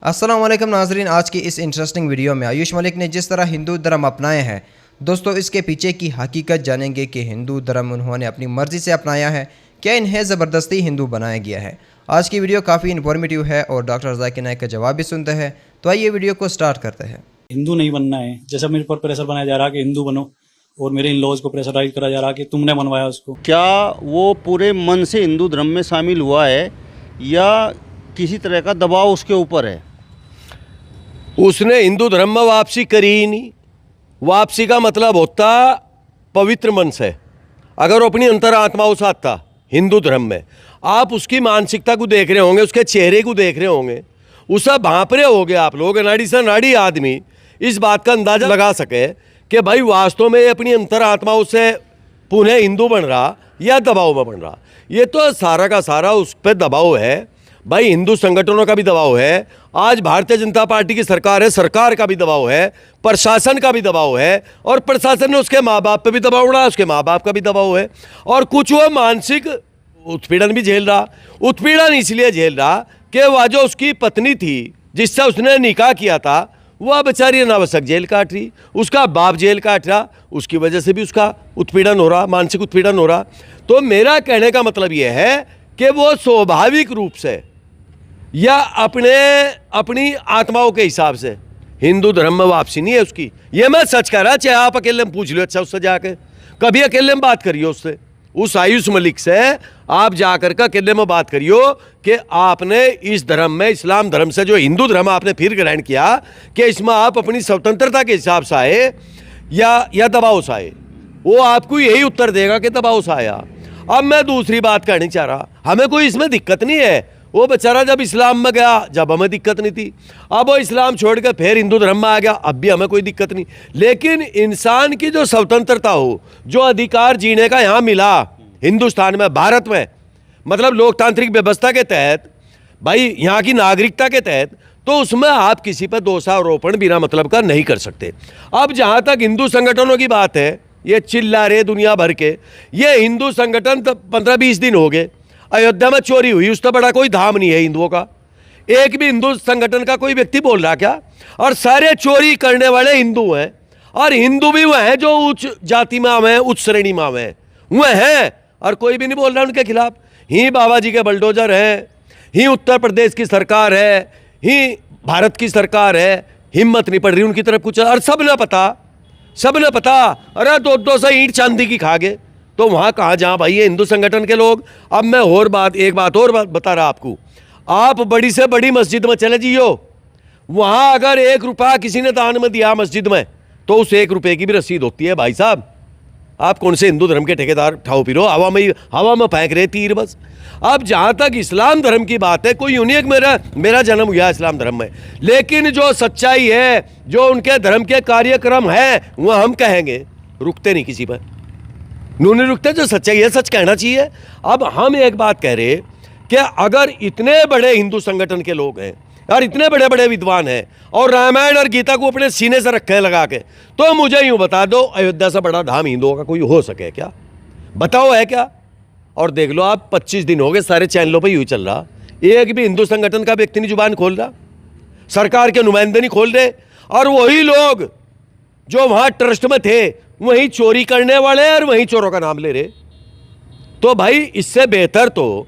السلام علیکم ناظرین، آج کی اس انٹرسٹنگ ویڈیو میں آیوش ملک نے جس طرح ہندو دھرم اپنائے ہیں دوستو، اس کے پیچھے کی حقیقت جانیں گے کہ ہندو دھرم انہوں نے اپنی مرضی سے اپنایا ہے، کیا انہیں زبردستی ہندو بنایا گیا ہے؟ آج کی ویڈیو کافی انفارمیٹیو ہے اور ڈاکٹر ذاکر نائک کا جواب بھی سنتے ہیں، تو آئیے ویڈیو کو سٹارٹ کرتے ہیں۔ ہندو نہیں بننا ہے، جیسا میرے پر پریشر بنایا جا رہا کہ ہندو بنو، اور میرے ان لاز کو پریشرائز کرا جا رہا کہ تم نے بنوایا اس کو۔ کیا وہ پورے من سے ہندو دھرم میں شامل ہوا ہے یا کسی طرح کا دباؤ اس کے اوپر ہے؟ اس نے ہندو دھرم میں واپسی کری ہی نہیں۔ واپسی کا مطلب ہوتا پوتر من سے، اگر وہ اپنی انتر آتما اس آتا ہندو دھرم میں، آپ اس کی مانسکتا کو دیکھ رہے ہوں گے، اس کے چہرے کو دیکھ رہے ہوں گے، اسے بھانپ رہے ہو گے آپ لوگ، ناڑی سے ناڑی آدمی اس بات کا اندازہ لگا سکے کہ بھائی واستو میں اپنی انتر آتما سے پنہ ہندو بن رہا یا دباؤ میں بن رہا۔ یہ تو سارا کا سارا اس پہ دباؤ ہے بھائی، ہندو سنگھنوں کا بھی دباؤ ہے، آج بھارتیہ جنتا پارٹی کی سرکار ہے، سرکار کا بھی دباؤ ہے، پرشاسن کا بھی دباؤ ہے، اور پرشاسن نے اس کے ماں باپ پہ بھی دباؤ اڑا، اس کے ماں باپ کا بھی دباؤ ہے، اور کچھ وہ مانسک اتپیڑن بھی جھیل رہا۔ اتپیڑن اس لیے جھیل رہا کہ وہ جو اس کی پتنی تھی جس سے اس نے نکاح کیا تھا، وہ بیچاری ناوسک جیل کاٹ رہی، اس کا باپ جیل کاٹ رہا، اس کی وجہ سے بھی اس کا اتپیڑن ہو رہا، مانسک اتپیڑن ہو رہا۔ تو میرا کہنے کا مطلب یہ ہے کہ وہ سوبھاوک روپ سے یا اپنی آتماؤں کے حساب سے ہندو دھرم میں واپسی نہیں ہے اس کی۔ یہ میں سچ کہہ رہا، چاہے آپ اکیلے میں پوچھ لو، اچھا اس سے جا کے کبھی اکیلے میں بات کریو، اس سے، اس آیوش ملک سے آپ جا کر کے اکیلے میں بات کریو کہ آپ نے اس دھرم میں، اسلام دھرم سے جو ہندو دھرم آپ نے پھر گرہن کیا، کہ اس میں آپ اپنی سوتنترتا کے حساب سے آئے یا دباؤ سے آئے، وہ آپ کو یہی اتر دے گا کہ دباؤ سے آیا۔ اب میں دوسری بات کہنی چاہ رہا، ہمیں کوئی اس میں دقت نہیں ہے، وہ بیچارہ جب اسلام میں گیا جب ہمیں دقت نہیں تھی، اب وہ اسلام چھوڑ کے پھر ہندو دھرم میں آ گیا، اب بھی ہمیں کوئی دقت نہیں۔ لیکن انسان کی جو سوتنترتا ہو، جو ادھیکار جینے کا یہاں ملا ہندوستان میں، بھارت میں، مطلب لوک تانترک ویوستھا کے تحت، بھائی یہاں کی ناگرکتا کے تحت، تو اس میں آپ کسی پہ دوشاروپن بنا مطلب کا نہیں کر سکتے۔ اب جہاں تک ہندو سنگھنوں کی بات ہے، یہ چلا رہے دنیا بھر کے، یہ ہندو سنگھن 15-20 دن ہو گئے، ایودھیا میں چوری ہوئی، اس سے بڑا کوئی دھام نہیں ہے ہندوؤں کا، ایک بھی ہندو سنگھن کا کوئی ویکتی بول رہا کیا؟ اور سارے چوری کرنے والے ہندو ہیں، اور ہندو بھی وہ ہیں جو اچ جاتی میں آوے ہیں، اچ شرینی میں آوے ہیں، وہ ہیں، اور کوئی بھی نہیں بول رہا ان کے خلاف۔ ہی بابا جی کے بلڈوزر ہیں، ہی اتر پردیش کی سرکار ہے، ہی بھارت کی سرکار ہے، ہمت نہیں پڑ رہی ان کی طرف کچھ، اور سب نے پتا، ارے دو سے اینٹ چاندی کی کھا گئے، تو وہاں کہاں جہاں بھائی یہ ہندو سنگھن کے لوگ۔ اب میں ایک بات اور بتا رہا آپ کو، آپ بڑی سے بڑی مسجد میں چلے جائیو، وہاں اگر 1 روپیہ کسی نے دان میں دیا مسجد میں، تو اس 1 روپے کی بھی رسید ہوتی ہے۔ بھائی صاحب، آپ کون سے ہندو دھرم کے ٹھیکیدار ٹھاؤ پیرو، ہوا میں پھینک رہے تیر بس۔ اب جہاں تک اسلام دھرم کی بات ہے، کوئی یونیک میرا جنم ہوا اسلام دھرم میں، لیکن جو سچائی ہے، جو ان کے دھرم کے کاریہ کرم ہے، وہ ہم کہیں گے، رکتے نہیں کسی پر، نہیں رکتے، جو سچائی ہے سچ کہنا چاہیے۔ اب ہم ایک بات کہہ رہے کہ اگر اتنے بڑے ہندو سنگھن کے لوگ ہیں اور اتنے بڑے بڑے ودوان ہیں اور رامائن اور گیتا کو اپنے سینے سے رکھے لگا کے، تو مجھے یوں بتا دو، ایودھیا سے بڑا دھام ہندوؤں کا کوئی ہو سکے کیا؟ بتاؤ ہے کیا؟ اور دیکھ لو آپ، 25 دن ہو گئے سارے چینلوں پہ یوں چل رہا، ایک بھی ہندو سنگھن کا ویکتی نہیں زبان کھول رہا، سرکار کے نمائندے نہیں کھول رہے، اور وہی لوگ جو وہاں ٹرسٹ میں تھے وہیں چوری کرنے والے اور وہیں چوروں کا نام لے رہے۔ تو بھائی اس سے بہتر تو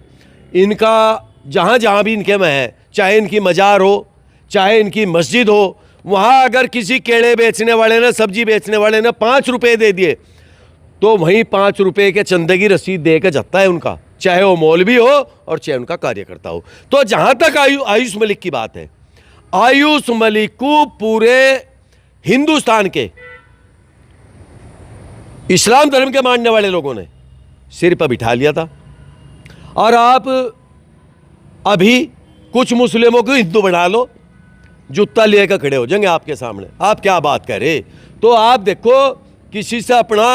ان کا جہاں بھی ان کے میں ہے، چاہے ان کی مزار ہو، چاہے ان کی مسجد ہو، وہاں اگر کسی کیڑے بیچنے والے نے، سبزی بیچنے والے نے 5 روپے دے دیے، تو وہیں 5 روپے کے چندے کی رسید دے کے جاتا ہے ان کا، چاہے وہ مولوی ہو اور چاہے ان کا کاریہ کرتا ہو۔ تو جہاں تک آیوش ملک کی بات ہے، آیوش ملک کو پورے ہندوستان کے اسلام دھرم کے ماننے والے لوگوں نے سر پہ بٹھا لیا تھا، اور آپ ابھی کچھ مسلموں کو ہندو بنا لو، جوتا لے کر کھڑے ہو جائیں گے آپ کے سامنے، آپ کیا بات کر رہے؟ تو آپ دیکھو، کسی سے اپنا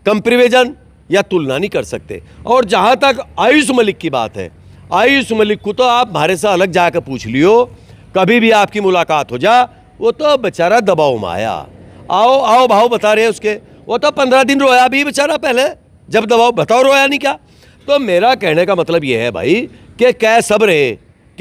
کمپیریزن یا تلنا نہیں کر سکتے۔ اور جہاں تک آیوش ملک کی بات ہے، آیوش ملک کو تو آپ ہمارے سے الگ جا کے پوچھ لیو، کبھی بھی آپ کی ملاقات ہو جا، وہ تو بیچارہ دباؤ میں آیا، آؤ بھاؤ بتا رہے اس کے، وہ تو 15 دن رویا بھی بیچارہ پہلے، جب دباؤ بتاؤ رویا نہیں کیا۔ تو میرا کہنے کا مطلب یہ ہے بھائی کہ کیا صبر ہے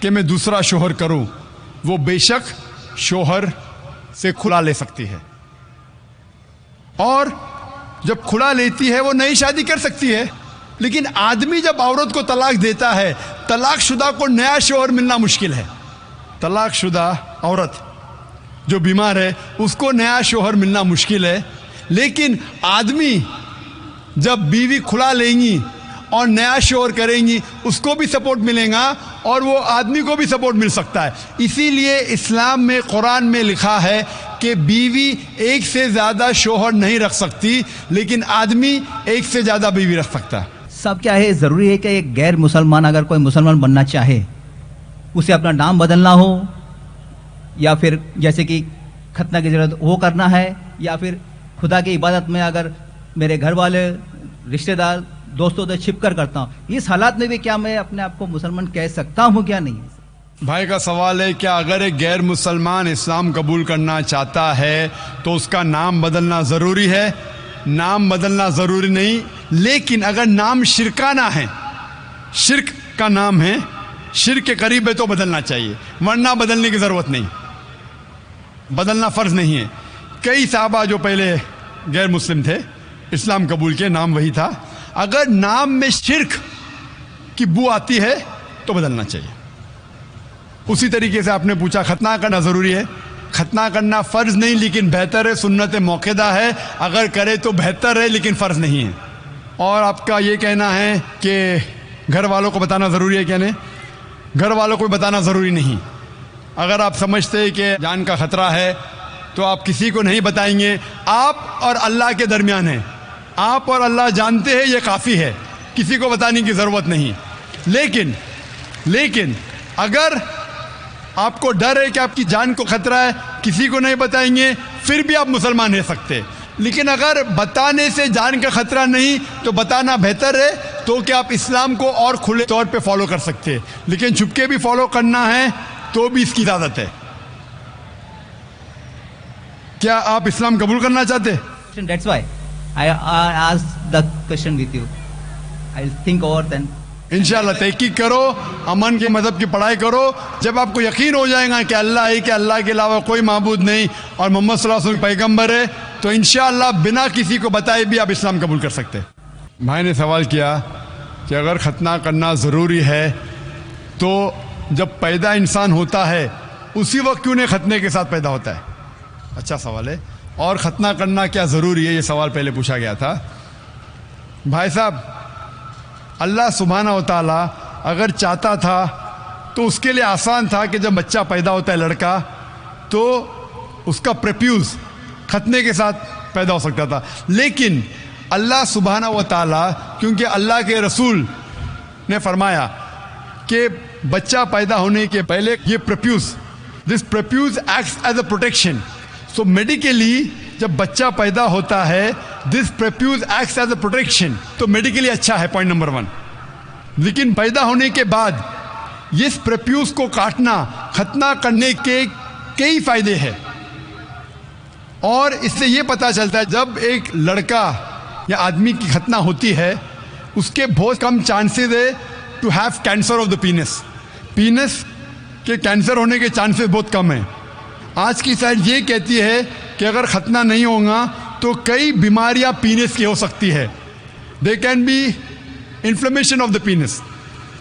کہ میں دوسرا شوہر کروں، وہ بے شک شوہر سے کھلا لے سکتی ہے، اور جب کھلا لیتی ہے وہ نئی شادی کر سکتی ہے. لیکن آدمی جب عورت کو طلاق دیتا ہے، طلاق شدہ کو نیا شوہر ملنا مشکل ہے. طلاق شدہ عورت جو بیمار ہے اس کو نیا شوہر ملنا مشکل ہے. لیکن آدمی جب بیوی کھلا لیں گی اور نیا شوہر کریں گی اس کو بھی سپورٹ ملے گا اور وہ آدمی کو بھی سپورٹ مل سکتا ہے. اسی لیے اسلام میں قرآن میں لکھا ہے کہ بیوی ایک سے زیادہ شوہر نہیں رکھ سکتی، لیکن آدمی ایک سے زیادہ بیوی رکھ سکتا ہے. صاحب کیا ہے ضروری ہے کہ ایک غیر مسلمان اگر کوئی مسلمان بننا چاہے اسے اپنا نام بدلنا ہو، یا پھر جیسے کہ ختنہ کی ضرورت وہ کرنا ہے، یا پھر خدا کی عبادت میں اگر میرے گھر والے رشتہ دار دوستوں سے چھپ کر کرتا ہوں، اس حالات میں بھی کیا میں اپنے آپ کو مسلمان کہہ سکتا ہوں کیا نہیں؟ بھائی کا سوال ہے کہ اگر ایک غیر مسلمان اسلام قبول کرنا چاہتا ہے تو اس کا نام بدلنا ضروری ہے؟ نام بدلنا ضروری نہیں، لیکن اگر نام شرکانہ ہے، شرک کا نام ہے، شرک کے قریب ہے تو بدلنا چاہیے، ورنہ بدلنے کی ضرورت نہیں، بدلنا فرض نہیں ہے. کئی صحابہ جو پہلے غیر مسلم تھے اسلام قبول کے، نام وہی تھا. اگر نام میں شرک کی بو آتی ہے تو بدلنا چاہیے. اسی طریقے سے آپ نے پوچھا ختنہ کرنا ضروری ہے. ختنہ کرنا فرض نہیں لیکن بہتر ہے، سنت موقدہ ہے، اگر کرے تو بہتر ہے لیکن فرض نہیں ہے. اور آپ کا یہ کہنا ہے کہ گھر والوں کو بتانا ضروری ہے، کہنے گھر والوں کو بتانا ضروری نہیں. اگر آپ سمجھتے ہیں کہ جان کا خطرہ ہے تو آپ کسی کو نہیں بتائیں گے. آپ اور اللہ کے درمیان ہے، آپ اور اللہ جانتے ہیں، یہ کافی ہے، کسی کو بتانے کی ضرورت نہیں. لیکن اگر آپ کو ڈر ہے کہ آپ کی جان کو خطرہ ہے، کسی کو نہیں بتائیں گے، پھر بھی آپ مسلمان رہ سکتے. لیکن اگر بتانے سے جان کا خطرہ نہیں تو بتانا بہتر ہے، تو کہ آپ اسلام کو اور کھلے طور پہ فالو کر سکتے. لیکن چھپ کے بھی فالو کرنا ہے تو بھی اس کی اجازت ہے. کیا آپ اسلام قبول کرنا چاہتے؟ That's why I asked the question with you. I'll think over then. انشاءاللہ تحقیق کرو، امن کے مذہب کی پڑھائی کرو. جب آپ کو یقین ہو جائے گا کہ اللہ ہے، کہ اللہ کے علاوہ کوئی معبود نہیں اور محمد صلی اللہ علیہ وسلم پیغمبر ہے، تو انشاءاللہ بنا کسی کو بتائے بھی آپ اسلام قبول کر سکتے. بھائی نے سوال کیا کہ اگر ختنہ کرنا ضروری ہے تو جب پیدا انسان ہوتا ہے اسی وقت کیوں نہیں ختنے کے ساتھ پیدا ہوتا ہے؟ اچھا سوال ہے. اور ختنہ کرنا کیا ضروری ہے، یہ سوال پہلے پوچھا گیا تھا. بھائی صاحب، اللہ سبحانہ و تعالیٰ اگر چاہتا تھا تو اس کے لیے آسان تھا کہ جب بچہ پیدا ہوتا ہے لڑکا تو اس کا پریپیوز ختنے کے ساتھ پیدا ہو سکتا تھا. لیکن اللہ سبحانہ و تعالیٰ، کیونکہ اللہ کے رسول نے فرمایا کہ بچہ پیدا ہونے کے پہلے یہ prepuce, this prepuce acts as a protection. So medically جب بچہ پیدا ہوتا ہے this prepuce acts as a protection, تو میڈیکلی اچھا ہے، پوائنٹ نمبر 1. لیکن پیدا ہونے کے بعد اس پریپیوز کو کاٹنا ختنہ کرنے کے کئی فائدے ہیں. اور اس سے یہ پتہ چلتا ہے جب ایک لڑکا یا آدمی کی ختنہ ہوتی ہے اس کے بہت کم چانسز ہے to have cancer of the penis. Penis کے کینسر ہونے کے چانسز بہت کم ہیں. آج کی سائنس یہ کہتی ہے کہ اگر ختنہ نہیں ہوگا تو کئی بیماریاں پینس کی ہو سکتی ہے. They can be inflammation of the penis,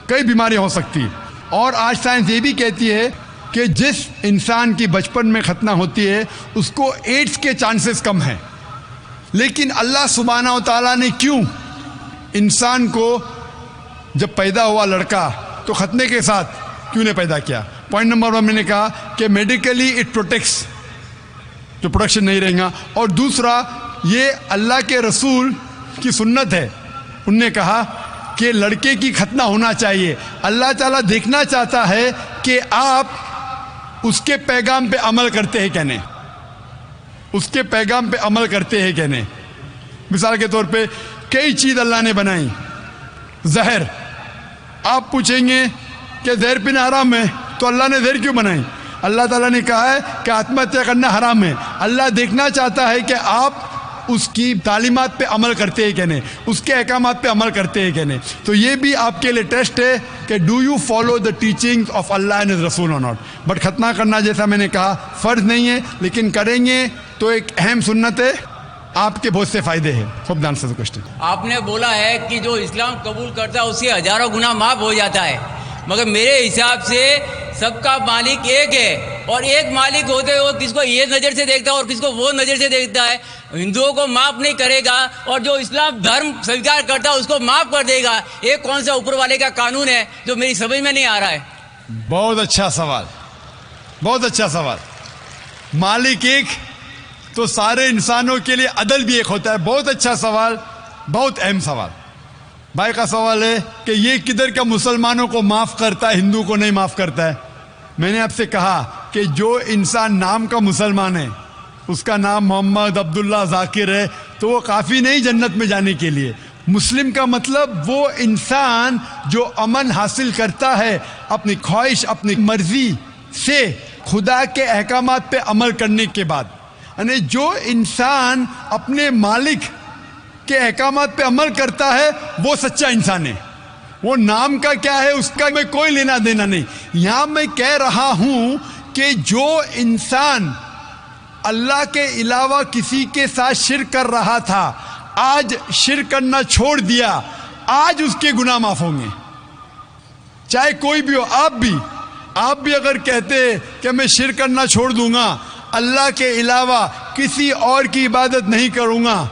کئی بیماریاں ہو سکتی. اور آج سائنس یہ بھی کہتی ہے کہ جس انسان کی بچپن میں ختنہ ہوتی ہے اس کو ایڈس کے چانسز کم ہیں. لیکن اللہ سبحانہ و تعالیٰ نے کیوں انسان کو جب پیدا ہوا لڑکا تو ختنے کے ساتھ کیوں نے پیدا کیا؟ پوائنٹ نمبر 1 میں نے کہا کہ میڈیکلی اٹ پروٹیکٹس، جو پروڈکشن نہیں رہے گا. اور دوسرا یہ اللہ کے رسول کی سنت ہے، ان نے کہا کہ لڑکے کی ختنہ ہونا چاہیے. اللہ تعالیٰ دیکھنا چاہتا ہے کہ آپ اس کے پیغام پہ عمل کرتے ہیں کہ نہیں، اس کے پیغام پہ عمل کرتے ہیں کہ نہیں. مثال کے طور پہ کئی چیز اللہ نے بنائی. زہر، آپ پوچھیں گے کہ زہر پینا حرام ہے تو اللہ نے زہر کیوں بنائی؟ اللہ تعالیٰ نے کہا ہے کہ آتم ہتیا کرنا حرام ہے. اللہ دیکھنا چاہتا ہے کہ آپ اس کی تعلیمات پہ عمل کرتے ہیں کہ نہیں, اس کے احکامات پہ عمل کرتے ہیں کہ نہیں. تو یہ بھی آپ کے لیے ٹیسٹ ہے کہ do you follow the teachings of Allah and his رسول اور ناٹ. بٹ ختنہ کرنا جیسا میں نے کہا فرض نہیں ہے, لیکن کریں گے تو ایک اہم سنت ہے, آپ کے بہت سے فائدے ہیں. Hope the answer the question. آپ نے بولا ہے کہ جو اسلام قبول کرتا ہے اس کے ہزاروں گناہ معاف ہو جاتا ہے, مگر میرے حساب سے سب کا مالک ایک ہے, اور ایک مالک ہوتے وہ کس کو یہ نظر سے دیکھتا ہے اور کس کو وہ نظر سے دیکھتا ہے. ہندوؤں کو معاف نہیں کرے گا اور جو اسلام دھرم سویکار کرتا ہے اس کو معاف کر دے گا. ایک کون سا اوپر والے کا قانون ہے جو میری سمجھ میں نہیں آ رہا ہے. بہت اچھا سوال, بہت اچھا سوال. مالک ایک تو سارے انسانوں کے لیے عدل بھی ایک ہوتا ہے. بہت اچھا سوال, بہت اہم سوال. بھائی کا سوال ہے کہ یہ کدھر کا مسلمانوں کو معاف کرتا ہے, ہندو کو نہیں معاف کرتا ہے. میں نے آپ سے کہا کہ جو انسان نام کا مسلمان ہے, اس کا نام محمد عبداللہ ذاکر ہے, تو وہ کافی نہیں جنت میں جانے کے لیے. مسلم کا مطلب وہ انسان جو امن حاصل کرتا ہے اپنی خواہش اپنی مرضی سے خدا کے احکامات پہ عمل کرنے کے بعد. یعنی جو انسان اپنے مالک کے احکامات پہ عمل کرتا ہے وہ سچا انسان ہے. وہ نام کا کیا ہے اس کا میں کوئی لینا دینا نہیں. یہاں میں کہہ رہا ہوں کہ جو انسان اللہ کے علاوہ کسی کے ساتھ شرک کر رہا تھا, آج شرک کرنا چھوڑ دیا, آج اس کے گناہ معاف ہوں گے. چاہے کوئی بھی ہو, آپ بھی اگر کہتے کہ میں شرک کرنا چھوڑ دوں گا, اللہ کے علاوہ کسی اور کی عبادت نہیں کروں گا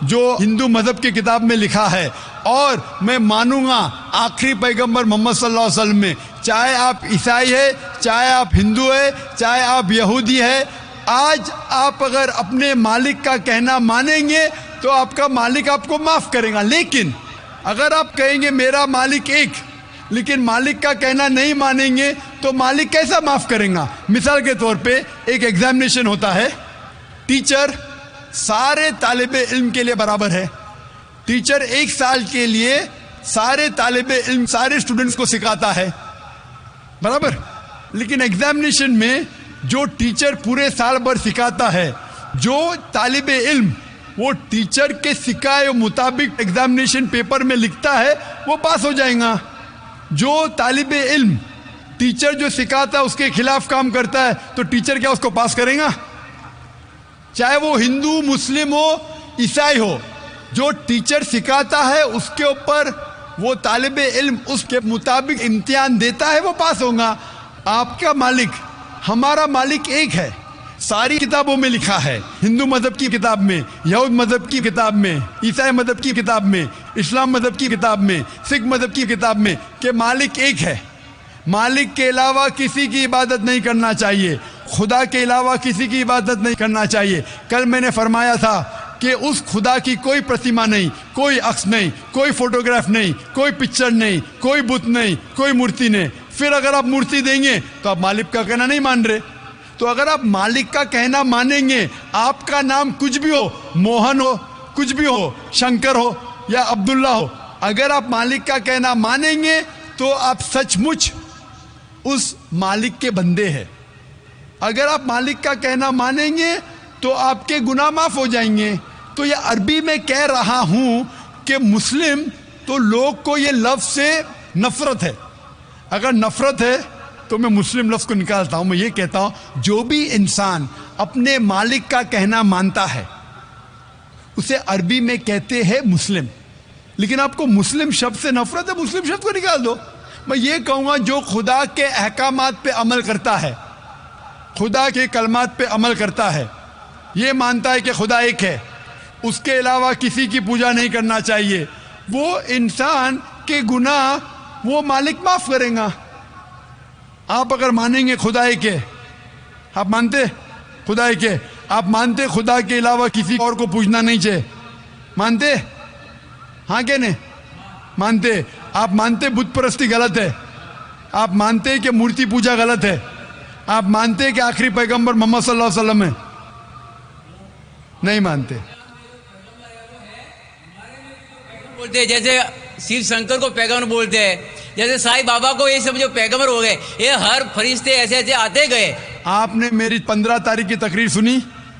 جو ہندو مذہب کی کتاب میں لکھا ہے, اور میں مانوں گا آخری پیغمبر محمد صلی اللہ علیہ وسلم میں, چاہے آپ عیسائی ہے, چاہے آپ ہندو ہے, چاہے آپ یہودی ہے, آج آپ اگر اپنے مالک کا کہنا مانیں گے تو آپ کا مالک آپ کو معاف کرے گا. لیکن اگر آپ کہیں گے میرا مالک ایک, لیکن مالک کا کہنا نہیں مانیں گے تو مالک کیسا معاف کریں گا؟ مثال کے طور پہ ایک ایگزامینیشن ہوتا ہے, ٹیچر سارے طالب علم کے لیے برابر ہے. ٹیچر ایک سال کے لیے سارے طالب علم سارے اسٹوڈنٹس کو سکھاتا ہے, برابر. لیکن ایگزامینیشن میں جو ٹیچر پورے سال بھر سکھاتا ہے, جو طالب علم وہ ٹیچر کے سکھائے مطابق ایگزامینیشن پیپر میں لکھتا ہے وہ پاس ہو جائے گا. جو طالب علم ٹیچر جو سکھاتا ہے اس کے خلاف کام کرتا ہے تو ٹیچر کیا اس کو پاس کرے گا؟ چاہے وہ ہندو مسلم ہو عیسائی ہو, جو ٹیچر سکھاتا ہے اس کے اوپر وہ طالب علم اس کے مطابق امتحان دیتا ہے وہ پاس ہوگا. آپ کا مالک ہمارا مالک ایک ہے, ساری کتابوں میں لکھا ہے, ہندو مذہب کی کتاب میں, یہود مذہب کی کتاب میں, عیسائی مذہب کی کتاب میں, اسلام مذہب کی کتاب میں, سکھ مذہب کی کتاب میں کہ مالک ایک ہے. مالک کے علاوہ کسی کی عبادت نہیں کرنا چاہیے, خدا کے علاوہ کسی کی عبادت نہیں کرنا چاہیے. کل میں نے فرمایا تھا کہ اس خدا کی کوئی پرتیما نہیں, کوئی عکس نہیں, کوئی فوٹوگراف نہیں, کوئی پکچر نہیں, کوئی بت نہیں, کوئی مورتی نہیں. پھر اگر آپ مورتی دیں گے تو آپ مالک کا کہنا نہیں مان رہے. تو اگر آپ مالک کا کہنا مانیں گے, آپ کا نام کچھ بھی ہو, موہن ہو, کچھ بھی ہو, شنکر ہو یا عبداللہ ہو, اگر آپ مالک کا کہنا مانیں گے تو آپ سچ مچ اس مالک کے بندے ہیں. اگر آپ مالک کا کہنا مانیں گے تو آپ کے گناہ معاف ہو جائیں گے. تو یہ عربی میں کہہ رہا ہوں کہ مسلم تو لوگ کو یہ لفظ سے نفرت ہے. اگر نفرت ہے تو میں مسلم لفظ کو نکالتا ہوں, میں یہ کہتا ہوں جو بھی انسان اپنے مالک کا کہنا مانتا ہے اسے عربی میں کہتے ہیں مسلم. لیکن آپ کو مسلم شبد سے نفرت ہے, مسلم شبد کو نکال دو. میں یہ کہوں گا جو خدا کے احکامات پہ عمل کرتا ہے, خدا کے کلمات پہ عمل کرتا ہے, یہ مانتا ہے کہ خدا ایک ہے, اس کے علاوہ کسی کی پوجا نہیں کرنا چاہیے, وہ انسان کے گناہ وہ مالک معاف کریں گا. آپ اگر مانیں گے خدا ایک ہے, آپ مانتے خدا ایک ہے, آپ مانتے خدا کے علاوہ کسی اور کو پوجنا نہیں چاہیے, مانتے؟ ہاں کہ نہیں مانتے؟ آپ مانتے بت پرستی غلط ہے, آپ مانتے کہ مورتی پوجا غلط ہے, آپ مانتے کہ آخری پیغمبر محمد صلی اللہ علیہ وسلم ہے؟ نہیں مانتے. بولتے ہیں جیسے شیو شنکر کو پیغمبر بولتے ہیں, جیسے سائی بابا کو یہ سب جو پیغمبر ہو گئے, یہ ہر فرشتے ایسے ایسے آتے گئے. آپ نے میری 15 تاریخ کی تقریر سنی؟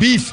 20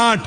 8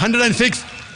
106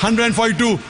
142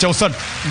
64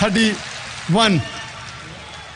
31।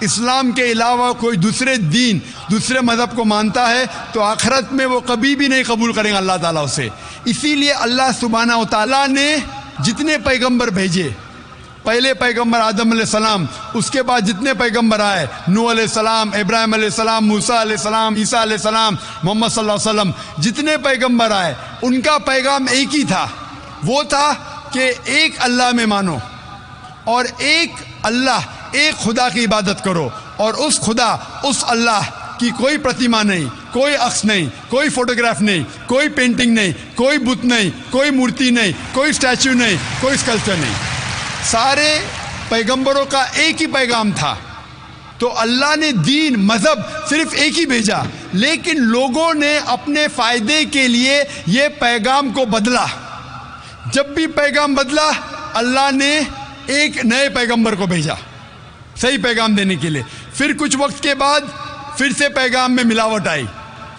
اسلام کے علاوہ کوئی دوسرے دین دوسرے مذہب کو مانتا ہے تو آخرت میں وہ کبھی بھی نہیں قبول کریں گے اللہ تعالیٰ اسے. اسی لیے اللہ سبحانہ و تعالیٰ نے جتنے پیغمبر بھیجے، پہلے پیغمبر آدم علیہ السلام، اس کے بعد جتنے پیغمبر آئے، نوح علیہ السلام، ابراہیم علیہ السلام، موسیٰ علیہ السلام، عیسیٰ علیہ السلام، محمد صلی اللہ علیہ وسلم، جتنے پیغمبر آئے ان کا پیغام ایک ہی تھا. وہ تھا کہ ایک اللہ میں مانو اور ایک اللہ، ایک خدا کی عبادت کرو، اور اس خدا، اس اللہ کی کوئی پرتیما نہیں، کوئی عکس نہیں، کوئی فوٹوگراف نہیں، کوئی پینٹنگ نہیں، کوئی بت نہیں، کوئی مورتی نہیں، کوئی اسٹیچو نہیں، کوئی اسکلپچر نہیں. سارے پیغمبروں کا ایک ہی پیغام تھا. تو اللہ نے دین، مذہب صرف ایک ہی بھیجا، لیکن لوگوں نے اپنے فائدے کے لیے یہ پیغام کو بدلا. جب بھی پیغام بدلا اللہ نے ایک نئے پیغمبر کو بھیجا صحیح پیغام دینے کے لیے. پھر کچھ وقت کے بعد پھر سے پیغام میں ملاوٹ آئی.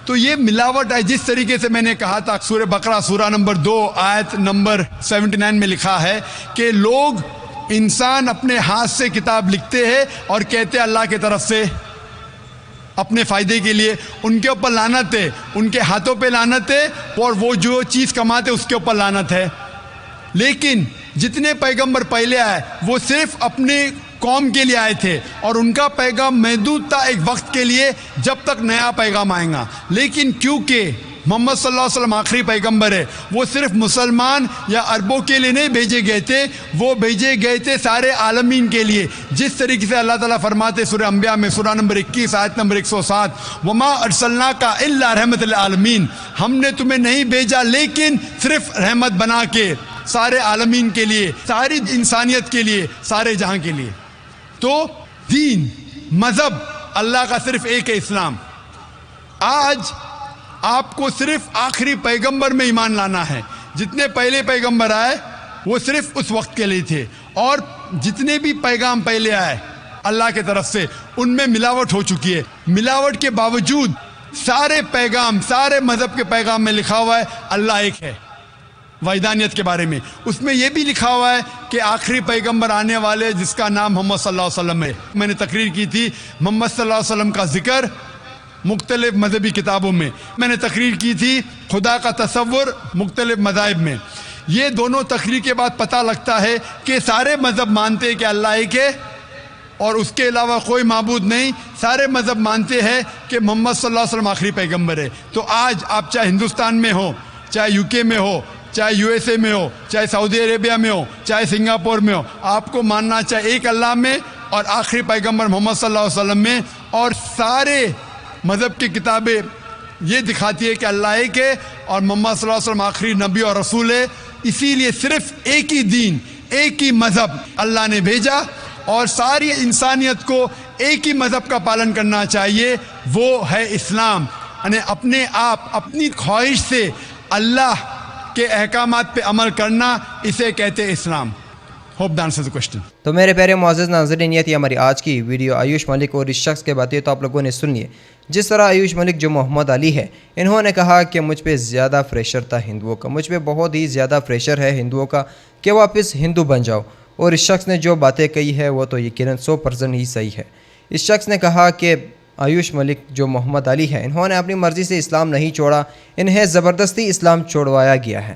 تو یہ ملاوٹ آئی جس طریقے سے میں نے کہا تھا، سورہ بقرہ سورہ نمبر 2 آیت نمبر 79 میں لکھا ہے کہ لوگ، انسان اپنے ہاتھ سے کتاب لکھتے ہیں اور کہتے ہیں اللہ کی طرف سے اپنے فائدے کے لیے. ان کے اوپر لعنت ہے، ان کے ہاتھوں پہ لعنت ہے، اور وہ جو چیز کماتے اس کے اوپر لعنت ہے. لیکن جتنے پیغمبر پہلے آئے وہ صرف اپنے قوم کے لیے آئے تھے، اور ان کا پیغام محدود تھا ایک وقت کے لیے جب تک نیا پیغام آئے گا. لیکن کیونکہ محمد صلی اللہ علیہ وسلم آخری پیغمبر ہے، وہ صرف مسلمان یا عربوں کے لیے نہیں بھیجے گئے تھے، وہ بھیجے گئے تھے سارے عالمین کے لیے. جس طریقے سے اللہ تعالیٰ فرماتے سورہ انبیاء میں سورہ نمبر 21 آیت نمبر 107، وما ارسلناک الا رحمت للعالمین، ہم نے تمہیں نہیں بھیجا لیکن صرف رحمت بنا کے سارے عالمین کے لیے، ساری انسانیت کے لیے، سارے جہاں کے لیے. تو دین، مذہب اللہ کا صرف ایک ہے، اسلام. آج آپ کو صرف آخری پیغمبر میں ایمان لانا ہے. جتنے پہلے پیغمبر آئے وہ صرف اس وقت کے لیے تھے، اور جتنے بھی پیغام پہلے آئے اللہ کے طرف سے ان میں ملاوٹ ہو چکی ہے. ملاوٹ کے باوجود سارے پیغام، سارے مذہب کے پیغام میں لکھا ہوا ہے اللہ ایک ہے. وحدانیت کے بارے میں اس میں یہ بھی لکھا ہوا ہے کہ آخری پیغمبر آنے والے جس کا نام محمد صلی اللہ علیہ وسلم ہے. میں نے تقریر کی تھی محمد صلی اللہ علیہ وسلم کا ذکر مختلف مذہبی کتابوں میں. میں نے تقریر کی تھی خدا کا تصور مختلف مذاہب میں. یہ دونوں تقریر کے بعد پتہ لگتا ہے کہ سارے مذہب مانتے ہیں کہ اللہ ایک ہے اور اس کے علاوہ کوئی معبود نہیں. سارے مذہب مانتے ہیں کہ محمد صلی اللہ علیہ وسلم آخری پیغمبر ہے. تو آج آپ چاہے ہندوستان میں ہو، چاہے یو کے میں ہو، چاہے یو ایس اے میں ہو، چاہے سعودی عربیہ میں ہو، چاہے سنگاپور میں ہو، آپ کو ماننا چاہے ایک اللہ میں اور آخری پیغمبر محمد صلی اللہ علیہ وسلم میں. اور سارے مذہب کی کتابیں یہ دکھاتی ہے کہ اللہ ایک ہے اور محمد صلی اللہ علیہ وسلم آخری نبی اور رسول ہے. اسی لیے صرف ایک ہی دین، ایک ہی مذہب اللہ نے بھیجا، اور ساری انسانیت کو ایک ہی مذہب کا پالن کرنا چاہیے، وہ ہے اسلام. یعنی اپنے آپ، اپنی خواہش سے اللہ کے احکامات پہ عمل کرنا، اسے کہتے ہیں اسلام. Hope the answer the question. تو میرے پیارے معزز ناظرین، یہ تھی ہماری آج کی ویڈیو آیوش ملک اور اس شخص کے باتیں تو آپ لوگوں نے سن لیے. جس طرح آیوش ملک جو محمد علی ہے، انہوں نے کہا کہ مجھ پہ زیادہ پریشر تھا ہندوؤں کا، مجھ پہ بہت ہی زیادہ پریشر ہے ہندوؤں کا کہ واپس ہندو بن جاؤ. اور اس شخص نے جو باتیں کہی ہے وہ تو یقیناً 100% ہی صحیح ہے. اس شخص نے کہا کہ آیوش ملک جو محمد علی ہے، انہوں نے اپنی مرضی سے اسلام نہیں چھوڑا، انہیں زبردستی اسلام چھوڑوایا گیا ہے.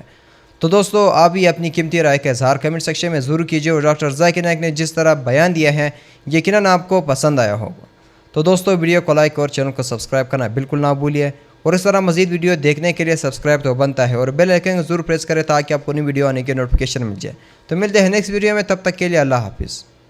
تو دوستو آپ بھی اپنی قیمتی رائے کا اظہار کمنٹ سیکشن میں ضرور کیجیے، اور ڈاکٹر ذاکر نائک نے جس طرح بیان دیا ہے یقیناً آپ کو پسند آیا ہوگا. تو دوستو ویڈیو کو لائک اور چینل کو سبسکرائب کرنا بالکل نہ بھولیے، اور اس طرح مزید ویڈیو دیکھنے کے لیے سبسکرائب تو بنتا ہے اور بیل آئیکن ضرور پریس کریں تاکہ آپ کو نئی ویڈیو آنے کی نوٹیفیکیشن مل جائے. تو ملتے ہیں نیکسٹ ویڈیو میں، تب تک کے لیے اللہ حافظ.